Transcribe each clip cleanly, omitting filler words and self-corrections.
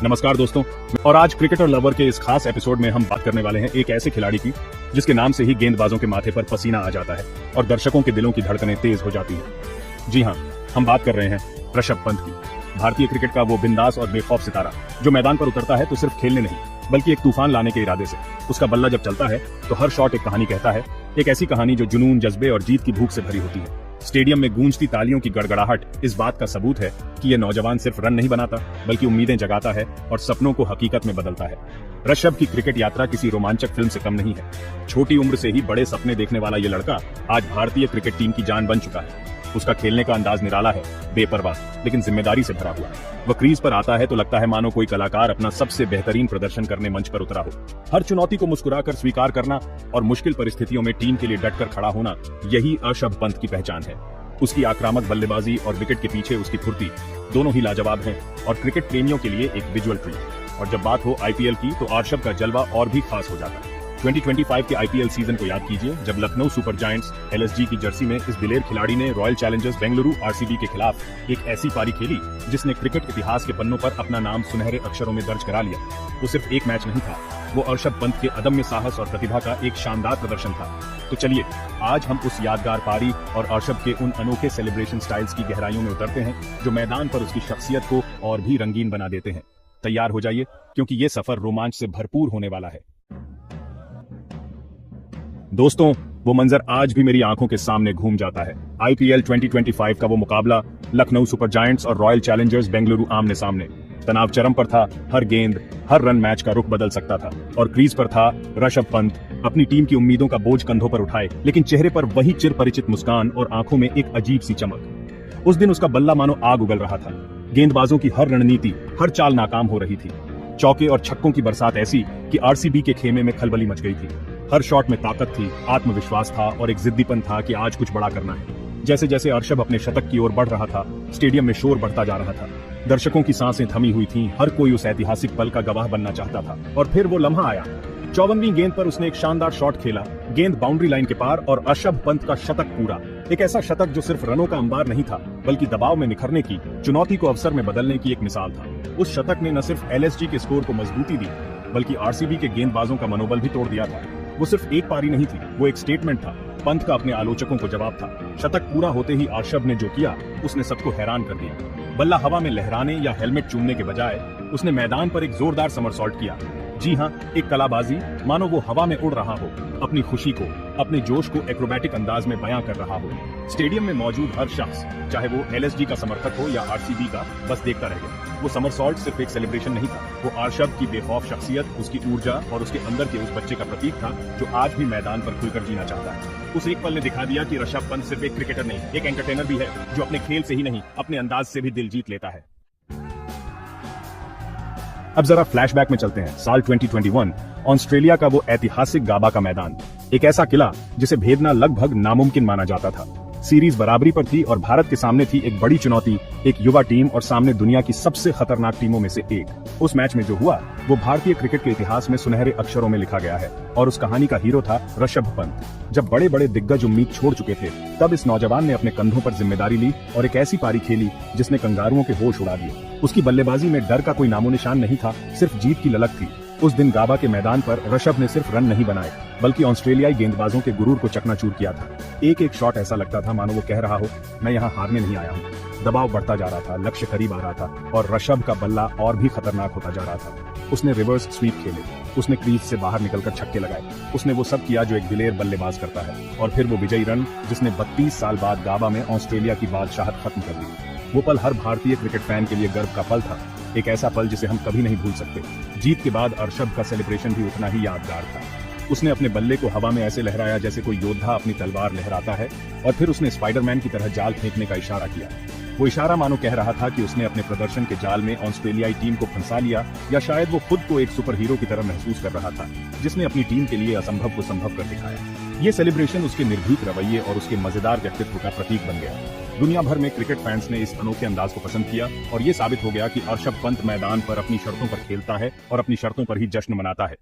नमस्कार दोस्तों, और आज क्रिकेटर लवर के इस खास एपिसोड में हम बात करने वाले हैं एक ऐसे खिलाड़ी की जिसके नाम से ही गेंदबाजों के माथे पर पसीना आ जाता है और दर्शकों के दिलों की धड़कनें तेज हो जाती हैं। जी हाँ, हम बात कर रहे हैं ऋषभ पंत की। भारतीय क्रिकेट का वो बिंदास और बेखौफ सितारा जो मैदान पर उतरता है तो सिर्फ खेलने नहीं बल्कि एक तूफान लाने के इरादे से। उसका बल्ला जब चलता है तो हर शॉट एक कहानी कहता है, एक ऐसी कहानी जो जुनून, जज्बे और जीत की भूख से भरी होती है। स्टेडियम में गूंजती तालियों की गड़गड़ाहट इस बात का सबूत है कि ये नौजवान सिर्फ रन नहीं बनाता बल्कि उम्मीदें जगाता है और सपनों को हकीकत में बदलता है। ऋषभ की क्रिकेट यात्रा किसी रोमांचक फिल्म से कम नहीं है। छोटी उम्र से ही बड़े सपने देखने वाला ये लड़का आज भारतीय क्रिकेट टीम की जान बन चुका है। उसका खेलने का अंदाज निराला है, बेपरवाह लेकिन जिम्मेदारी से भरा हुआ। वह क्रीज पर आता है तो लगता है मानो कोई कलाकार अपना सबसे बेहतरीन प्रदर्शन करने मंच पर उतरा हो। हर चुनौती को मुस्कुराकर स्वीकार करना और मुश्किल परिस्थितियों में टीम के लिए डटकर खड़ा होना, यही ऋषभ पंत की पहचान है। उसकी आक्रामक बल्लेबाजी और विकेट के पीछे उसकी फुर्ती दोनों ही लाजवाब हैं और क्रिकेट प्रेमियों के लिए एक विजुअल ट्रीट। और जब बात हो आईपीएल की तो ऋषभ का जलवा और भी खास हो जाता है। 2025 के आईपीएल सीजन को याद कीजिए, जब लखनऊ सुपर जायंट्स एलएसजी की जर्सी में इस दिलेर खिलाड़ी ने रॉयल चैलेंजर्स बेंगलुरु आरसीबी के खिलाफ एक ऐसी पारी खेली जिसने क्रिकेट इतिहास के पन्नों पर अपना नाम सुनहरे अक्षरों में दर्ज करा लिया। वो सिर्फ एक मैच नहीं था, वो ऋषभ पंत के अदम्य साहस और प्रतिभा का एक शानदार प्रदर्शन था। तो चलिए आज हम उस यादगार पारी और ऋषभ के उन अनोखे सेलिब्रेशन स्टाइल्स की गहराइयों में उतरते हैं जो मैदान पर उसकी शख्सियत को और भी रंगीन बना देते हैं। तैयार हो जाइए क्योंकि ये सफर रोमांच से भरपूर होने वाला है। दोस्तों, वो मंजर आज भी मेरी आंखों के सामने घूम जाता है। आईपीएल 2025 का वो मुकाबला, लखनऊ सुपर जायंट्स और रॉयल चैलेंजर्स बेंगलुरु आमने सामने। तनाव चरम पर था, हर गेंद, हर रन मैच का रुख बदल सकता था और क्रीज पर था ऋषभ पंत, अपनी टीम की उम्मीदों का बोझ कंधों पर उठाए, लेकिन चेहरे पर वही चिर परिचित मुस्कान और आंखों में एक अजीब सी चमक। उस दिन उसका बल्ला मानो आग उगल रहा था। गेंदबाजों की हर रणनीति, हर चाल नाकाम हो रही थी। चौके और छक्कों की बरसात ऐसी कि आरसीबी के खेमे में खलबली मच गई थी। हर शॉट में ताकत थी, आत्मविश्वास था और एक जिद्दीपन था कि आज कुछ बड़ा करना है। जैसे जैसे ऋषभ अपने शतक की ओर बढ़ रहा था, स्टेडियम में शोर बढ़ता जा रहा था। दर्शकों की सांसें थमी हुई थीं, हर कोई उस ऐतिहासिक पल का गवाह बनना चाहता था। और फिर वो लम्हा आया। 54वीं गेंद पर उसने एक शानदार शॉट खेला, गेंद बाउंड्री लाइन के पार और ऋषभ पंत का शतक पूरा। एक ऐसा शतक जो सिर्फ रनों का अंबार नहीं था बल्कि दबाव में निखरने की, चुनौती को अवसर में बदलने की एक मिसाल था। उस शतक ने न सिर्फ एलएसजी के स्कोर को मजबूती दी बल्कि आरसीबी के गेंदबाजों का मनोबल भी तोड़ दिया था। वो सिर्फ एक पारी नहीं थी, वो एक स्टेटमेंट था। पंत का अपने आलोचकों को जवाब था। शतक पूरा होते ही ऋषभ ने जो किया उसने सबको हैरान कर दिया। बल्ला हवा में लहराने या हेलमेट चूमने के बजाय उसने मैदान पर एक जोरदार समरसॉल्ट किया। जी हाँ, एक कलाबाजी, मानो वो हवा में उड़ रहा हो, अपनी खुशी को, अपने जोश को एक्रोबैटिक अंदाज में बयां कर रहा हो। स्टेडियम में मौजूद हर शख्स, चाहे वो एलएसजी का समर्थक हो या आरसीबी का, बस देखता रह गया। वो समरसॉल्ट सिर्फ एक सेलिब्रेशन नहीं था, वो ऋषभ की बेखौफ शख्सियत, उसकी ऊर्जा और उसके अंदर के उस बच्चे का प्रतीक था जो आज भी मैदान पर खुलकर जीना चाहता है। उस एक पल ने दिखा दिया कि ऋषभ पंत सिर्फ एक क्रिकेटर नहीं, एक एंटरटेनर भी है जो अपने खेल से ही नहीं, अपने अंदाज से भी दिल जीत लेता है। अब जरा फ्लैशबैक में चलते हैं। साल 2021, ऑस्ट्रेलिया का वो ऐतिहासिक गाबा का मैदान, एक ऐसा किला जिसे भेदना लगभग नामुमकिन माना जाता था। सीरीज बराबरी पर थी और भारत के सामने थी एक बड़ी चुनौती, एक युवा टीम और सामने दुनिया की सबसे खतरनाक टीमों में से एक। उस मैच में जो हुआ वो भारतीय क्रिकेट के इतिहास में सुनहरे अक्षरों में लिखा गया है और उस कहानी का हीरो था ऋषभ पंत। जब बड़े बड़े दिग्गज उम्मीद छोड़ चुके थे, तब इस नौजवान ने अपने कंधों पर जिम्मेदारी ली और एक ऐसी पारी खेली जिसने कंगारुओं के होश उड़ा दिए। उसकी बल्लेबाजी में डर का कोई नामो निशान नहीं था, सिर्फ जीत की ललक थी। उस दिन गाबा के मैदान पर ऋषभ ने सिर्फ रन नहीं बनाए बल्कि ऑस्ट्रेलियाई गेंदबाजों के गुरूर को चकनाचूर किया था। एक एक शॉट ऐसा लगता था मानो वो कह रहा हो, मैं यहाँ हारने नहीं आया हूँ। दबाव बढ़ता जा रहा था, लक्ष्य करीब आ रहा था और ऋषभ का बल्ला और भी खतरनाक होता जा रहा था। उसने रिवर्स स्वीप खेले, उसने क्रीज से बाहर निकलकर छक्के लगाए, उसने वो सब किया जो एक दिलेर बल्लेबाज करता है। और फिर वो विजयी रन जिसने 32 साल बाद गाबा में ऑस्ट्रेलिया की बादशाहत खत्म कर दी। वो पल हर भारतीय क्रिकेट फैन के लिए गर्व का पल था, एक ऐसा पल जिसे हम कभी नहीं भूल सकते। जीत के बाद ऋषभ का सेलिब्रेशन भी उतना ही यादगार था। उसने अपने बल्ले को हवा में ऐसे लहराया जैसे कोई योद्धा अपनी तलवार लहराता है और फिर उसने स्पाइडरमैन की तरह जाल फेंकने का इशारा किया। वो इशारा मानो कह रहा था कि उसने अपने प्रदर्शन के जाल में ऑस्ट्रेलियाई टीम को फंसा लिया, या शायद वो खुद को एक सुपर हीरो की तरह महसूस कर रहा था जिसने अपनी टीम के लिए असंभव को संभव कर दिखाया। ये सेलिब्रेशन उसके निर्भीक रवैये और उसके मजेदार व्यक्तित्व का प्रतीक बन गया। दुनिया भर में क्रिकेट फैंस ने इस अनोखे अंदाज को पसंद किया और ये साबित हो गया कि ऋषभ पंत मैदान पर अपनी शर्तों पर खेलता है और अपनी शर्तों पर ही जश्न मनाता है।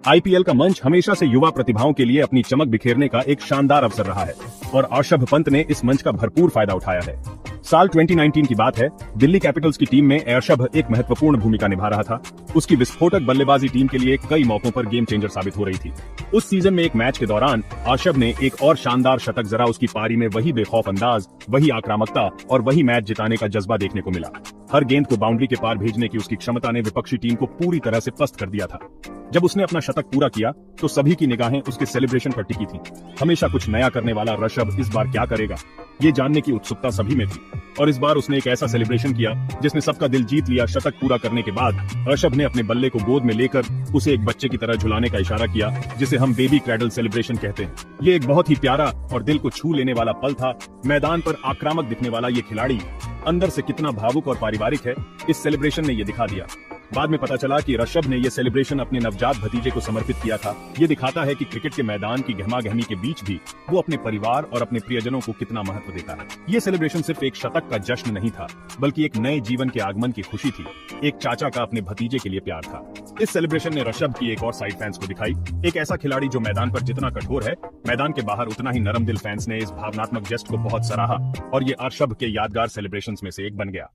आईपीएल का मंच हमेशा से युवा प्रतिभाओं के लिए अपनी चमक बिखेरने का एक शानदार अवसर रहा है और ऋषभ पंत ने इस मंच का भरपूर फायदा उठाया है। साल 2019 की बात है। दिल्ली कैपिटल्स की टीम में अर्शब एक महत्वपूर्ण भूमिका निभा रहा था। उसकी विस्फोटक बल्लेबाजी टीम के लिए कई मौकों पर गेम चेंजर साबित हो रही थी। उस सीजन में एक मैच के दौरान अर्शब ने एक और शानदार शतक जरा उसकी पारी में वही बेखौफ अंदाज, वही आक्रामकता और वही मैच जिताने का जज्बा देखने को मिला। हर गेंद को बाउंड्री के पार भेजने की उसकी क्षमता ने विपक्षी टीम को पूरी तरह से पस्त कर दिया था। जब उसने अपना शतक पूरा किया तो सभी की निगाहें उसके सेलिब्रेशन पर टिकी थी। हमेशा कुछ नया करने वाला ऋषभ इस बार क्या करेगा, ये जानने की उत्सुकता सभी में थी। और इस बार उसने एक ऐसा सेलिब्रेशन किया जिसने सबका दिल जीत लिया। शतक पूरा करने के बाद ऋषभ ने अपने बल्ले को गोद में लेकर उसे एक बच्चे की तरह झुलाने का इशारा किया, जिसे हम बेबी क्रैडल सेलिब्रेशन कहते हैं। ये एक बहुत ही प्यारा और दिल को छू लेने वाला पल था। मैदान पर आक्रामक दिखने वाला ये खिलाड़ी अंदर से कितना भावुक और पारिवारिक है, इस सेलिब्रेशन ने ये दिखा दिया। बाद में पता चला कि ऋषभ ने यह सेलिब्रेशन अपने नवजात भतीजे को समर्पित किया था। ये दिखाता है कि क्रिकेट के मैदान की गहमागहमी के बीच भी वो अपने परिवार और अपने प्रियजनों को कितना महत्व देता है। ये सेलिब्रेशन सिर्फ एक शतक का जश्न नहीं था, बल्कि एक नए जीवन के आगमन की खुशी थी। एक चाचा का अपने भतीजे के लिए प्यार था। इस सेलिब्रेशन ने ऋषभ की एक और साइड फैंस को दिखाई। एक ऐसा खिलाड़ी जो मैदान पर जितना कठोर है, मैदान के बाहर उतना ही नरम दिल। फैंस ने इस भावनात्मक जेस्ट को बहुत सराहा और ये ऋषभ के यादगार सेलिब्रेशंस में से एक बन गया।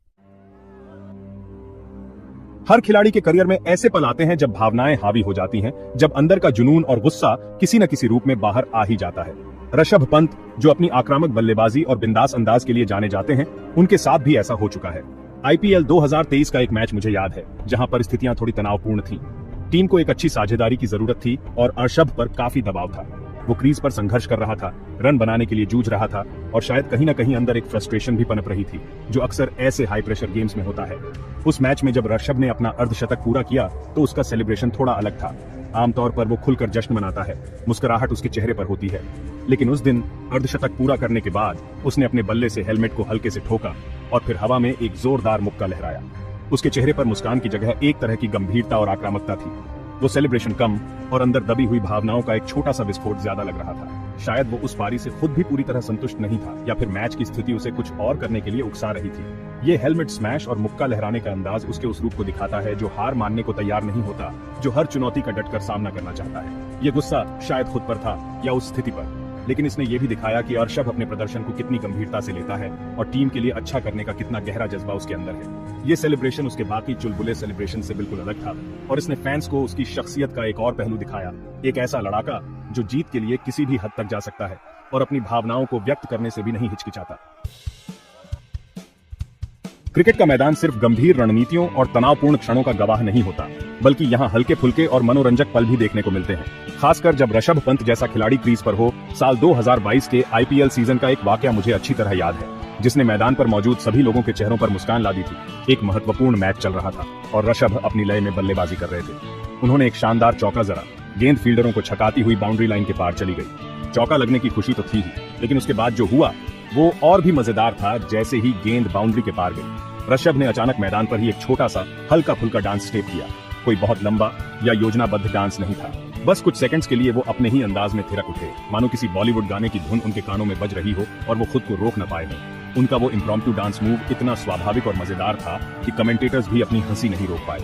हर खिलाड़ी के करियर में ऐसे पल आते हैं जब भावनाएं हावी हो जाती हैं, जब अंदर का जुनून और गुस्सा किसी न किसी रूप में बाहर आ ही जाता है। ऋषभ पंत, जो अपनी आक्रामक बल्लेबाजी और बिंदास अंदाज के लिए जाने जाते हैं, उनके साथ भी ऐसा हो चुका है। आईपीएल 2023 का एक मैच मुझे याद है, जहां परिस्थितियां थोड़ी तनावपूर्ण थीं। टीम को एक अच्छी साझेदारी की जरूरत थी और ऋषभ पर काफी दबाव था। वो क्रीज पर संघर्ष कर रहा था, रन बनाने के लिए जूझ रहा था और शायद कहीं ना कहीं अंदर एक फ्रस्ट्रेशन भी पनप रही थी, जो अक्सर ऐसे हाई प्रेशर गेम्स में होता है। उस मैच में जब ऋषभ ने अपना अर्धशतक पूरा किया तो उसका सेलिब्रेशन थोड़ा अलग था। आमतौर पर वो खुलकर जश्न मनाता है, मुस्कुराहट उसके चेहरे पर होती है, लेकिन उस दिन अर्धशतक पूरा करने के बाद उसने अपने बल्ले से हेलमेट को हल्के से ठोका और फिर हवा में एक जोरदार मुक्का लहराया। उसके चेहरे पर मुस्कान की जगह एक तरह की गंभीरता और आक्रामकता थी। वो सेलिब्रेशन कम और अंदर दबी हुई भावनाओं का एक छोटा सा विस्फोट ज्यादा लग रहा था। शायद वो उस पारी से खुद भी पूरी तरह संतुष्ट नहीं था, या फिर मैच की स्थिति उसे कुछ और करने के लिए उकसा रही थी। ये हेलमेट स्मैश और मुक्का लहराने का अंदाज उसके उस रूप को दिखाता है जो हार मानने को तैयार नहीं होता, जो हर चुनौती का डटकर सामना करना चाहता है। ये गुस्सा शायद खुद पर था या उस स्थिति पर, लेकिन इसने ये भी दिखाया कि ऋषभ अपने प्रदर्शन को कितनी गंभीरता से लेता है और टीम के लिए अच्छा करने का कितना गहरा जज्बा उसके अंदर है। ये सेलिब्रेशन उसके बाकी चुलबुले सेलिब्रेशन से बिल्कुल अलग था और इसने फैंस को उसकी शख्सियत का एक और पहलू दिखाया। एक ऐसा लड़ाका जो जीत के लिए किसी भी हद तक जा सकता है और अपनी भावनाओं को व्यक्त करने से भी नहीं हिचकिचाता। क्रिकेट का मैदान सिर्फ गंभीर रणनीतियों और तनावपूर्ण क्षणों का गवाह नहीं होता, बल्कि यहाँ हल्के फुल्के और मनोरंजक पल भी देखने को मिलते हैं। खासकर जब ऋषभ पंत जैसा खिलाड़ी क्रीज पर हो। साल 2022 के आईपीएल सीजन का एक वाकया मुझे अच्छी तरह याद है, जिसने मैदान पर मौजूद सभी लोगों के चेहरों पर मुस्कान ला दी थी। एक महत्वपूर्ण मैच चल रहा था और ऋषभ अपनी लय में बल्लेबाजी कर रहे थे। उन्होंने एक शानदार चौका जरा, गेंद फील्डरों को छकाती हुई बाउंड्री लाइन के पार चली गई। चौका लगने की खुशी तो थी ही, लेकिन उसके बाद जो हुआ वो और भी मजेदार था। जैसे ही गेंद बाउंड्री के पार गई, ऋषभ ने अचानक मैदान पर ही एक छोटा सा हल्का फुल्का डांस स्टेप किया। कोई बहुत लंबा या योजनाबद्ध डांस नहीं था, बस कुछ सेकंड्स के लिए वो अपने ही अंदाज में थिरक उठे, मानो किसी बॉलीवुड गाने की धुन उनके कानों में बज रही हो और वो खुद को रोक न पाए हो। उनका वो इम्प्रॉम्प्टू डांस मूव इतना स्वाभाविक और मजेदार था कि कमेंटेटर्स भी अपनी हंसी नहीं रोक पाए।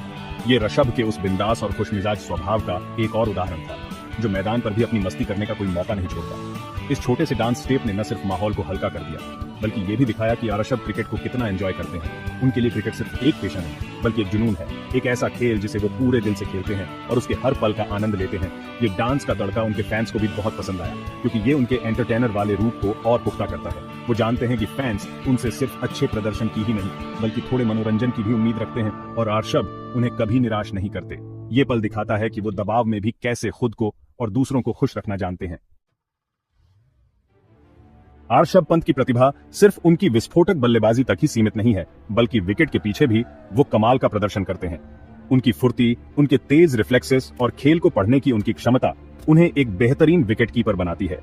ये ऋषभ के उस बिंदास और खुशमिजाज स्वभाव का एक और उदाहरण था, जो मैदान पर भी अपनी मस्ती करने का कोई मौका नहीं छोड़ता। इस छोटे से डांस स्टेप ने न सिर्फ माहौल को हल्का कर दिया, बल्कि ये भी दिखाया कि ऋषभ क्रिकेट को कितना एंजॉय करते हैं। उनके लिए क्रिकेट सिर्फ एक पेशा नहीं, बल्कि एक जुनून है, एक ऐसा खेल जिसे वो पूरे दिल से खेलते हैं और उसके हर पल का आनंद लेते हैं। ये डांस का तड़का उनके फैंस को भी बहुत पसंद आया, क्योंकि ये उनके एंटरटेनर वाले रूप को और पुख्ता करता है। वो जानते हैं कि फैंस उनसे सिर्फ अच्छे प्रदर्शन की ही नहीं, बल्कि थोड़े मनोरंजन की भी उम्मीद रखते हैं, और ऋषभ उन्हें कभी निराश नहीं करते। ये पल दिखाता है कि वो दबाव में भी कैसे खुद को और दूसरों को खुश रखना जानते हैं। ऋषभ पंत की प्रतिभा सिर्फ उनकी विस्फोटक बल्लेबाजी तक ही सीमित नहीं है, बल्कि विकेट के पीछे भी वो कमाल का प्रदर्शन करते हैं। उनकी फुर्ती, उनके तेज रिफ्लेक्सेस और खेल को पढ़ने की उनकी क्षमता उन्हें एक बेहतरीन विकेटकीपर बनाती है।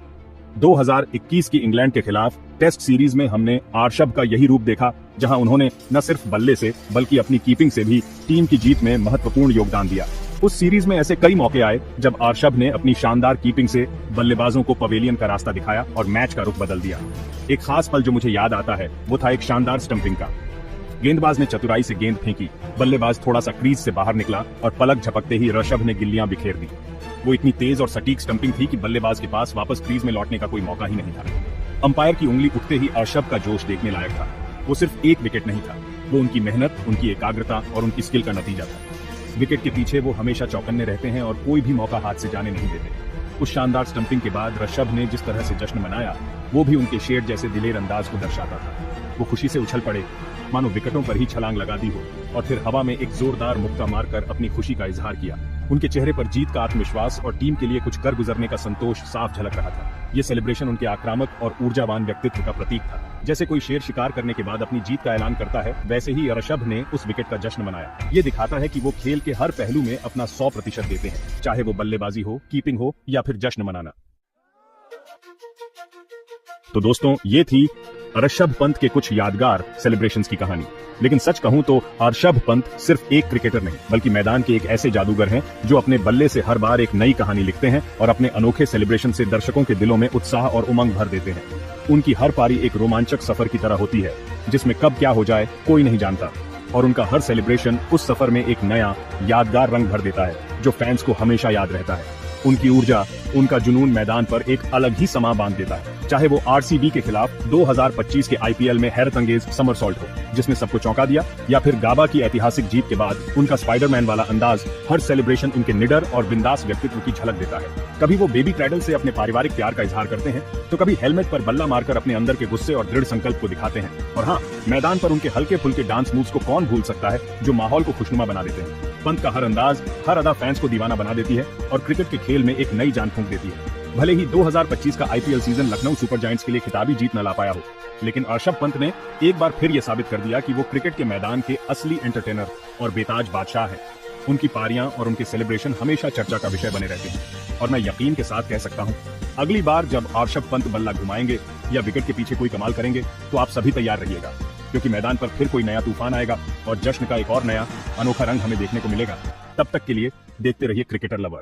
2021 की इंग्लैंड के खिलाफ टेस्ट सीरीज में हमने ऋषभ का यही रूप देखा, जहां उन्होंने न सिर्फ बल्ले से बल्कि अपनी कीपिंग से भी टीम की जीत में महत्वपूर्ण योगदान दिया। उस सीरीज में ऐसे कई मौके आए जब ऋषभ ने अपनी शानदार कीपिंग से बल्लेबाजों को पवेलियन का रास्ता दिखाया और मैच का रुख बदल दिया। एक खास पल जो मुझे याद आता है वो था एक शानदार स्टंपिंग का। गेंदबाज ने चतुराई से गेंद फेंकी, बल्लेबाज थोड़ा सा क्रीज से बाहर निकला और पलक झपकते ही ऋषभ ने गिल्लियां बिखेर दी। वो इतनी तेज और सटीक स्टंपिंग थी कि बल्लेबाज के पास वापस क्रीज में लौटने का कोई मौका ही नहीं था। अंपायर की उंगली उठते ही ऋषभ का जोश देखने लायक था। वो सिर्फ एक विकेट नहीं था, वो उनकी मेहनत, उनकी एकाग्रता और उनकी स्किल का नतीजा था। विकेट के पीछे वो हमेशा चौकन्ने रहते हैं और कोई भी मौका हाथ से जाने नहीं देते। उस शानदार स्टंपिंग के बाद ऋषभ ने जिस तरह से जश्न मनाया, वो भी उनके शेर जैसे दिलेर अंदाज को दर्शाता था। वो खुशी से उछल पड़े, मानो विकेटों पर ही छलांग लगा दी हो, और फिर हवा में एक जोरदार मुक्का मारकर अपनी खुशी का इजहार किया। उनके चेहरे पर जीत का आत्मविश्वास और टीम के लिए कुछ कर गुजरने का संतोष साफ झलक रहा था। ये सेलिब्रेशन उनके आक्रामक और ऊर्जावान व्यक्तित्व का प्रतीक था। जैसे कोई शेर शिकार करने के बाद अपनी जीत का ऐलान करता है, वैसे ही ऋषभ ने उस विकेट का जश्न मनाया। ये दिखाता है कि वो खेल के हर पहलू में अपना 100% देते हैं, चाहे वो बल्लेबाजी हो, कीपिंग हो या फिर जश्न मनाना। तो दोस्तों, ये थी ऋषभ पंत के कुछ यादगार सेलिब्रेशंस की कहानी। लेकिन सच कहूं तो ऋषभ पंत सिर्फ एक क्रिकेटर नहीं, बल्कि मैदान के एक ऐसे जादूगर हैं जो अपने बल्ले से हर बार एक नई कहानी लिखते हैं और अपने अनोखे सेलिब्रेशन से दर्शकों के दिलों में उत्साह और उमंग भर देते हैं। उनकी हर पारी एक रोमांचक सफर की तरह होती है, जिसमें कब क्या हो जाए कोई नहीं जानता, और उनका हर सेलिब्रेशन उस सफर में एक नया यादगार रंग भर देता है जो फैंस को हमेशा याद रहता है। उनकी ऊर्जा, उनका जुनून मैदान पर एक अलग ही समा बांध देता है, चाहे वो आरसीबी के खिलाफ 2025 के आईपीएल में हैरत अंगेज समरसॉल्ट हो, जिसने सबको चौंका दिया, या फिर गाबा की ऐतिहासिक जीत के बाद उनका स्पाइडरमैन वाला अंदाज। हर सेलिब्रेशन उनके निडर और बिंदास व्यक्तित्व की झलक देता है। कभी वो बेबी क्रैडल से अपने पारिवारिक प्यार का इजहार करते हैं, तो कभी हेलमेट पर बल्ला मारकर अपने अंदर के गुस्से और दृढ़ संकल्प को दिखाते हैं। और हाँ, मैदान पर उनके हल्के फुल्के डांस मूव्स को कौन भूल सकता है, जो माहौल को खुशनुमा बना देते हैं। पंत का हर अंदाज, हर अदा फैंस को दीवाना बना देती है और क्रिकेट के खेल में एक नई जान फूंक देती है। भले ही 2025 का IPL season Lucknow super giants के लिए खिताबी जीत न ला पाया हो, लेकिन ऋषभ पंत ने एक बार फिर यह साबित कर दिया कि वो क्रिकेट के मैदान के असली एंटरटेनर और बेताज बादशाह हैं। उनकी पारियां और उनके सेलिब्रेशन हमेशा चर्चा का विषय बने रहते हैं, और मैं यकीन के साथ कह सकता हूं, अगली बार जब ऋषभ पंत बल्ला घुमाएंगे या विकेट के पीछे कोई कमाल करेंगे, तो आप सभी तैयार रहिएगा, क्योंकि मैदान पर फिर कोई नया तूफान आएगा और जश्न का एक और नया अनोखा रंग हमें देखने को मिलेगा। तब तक के लिए देखते रहिए क्रिकेटर लवर।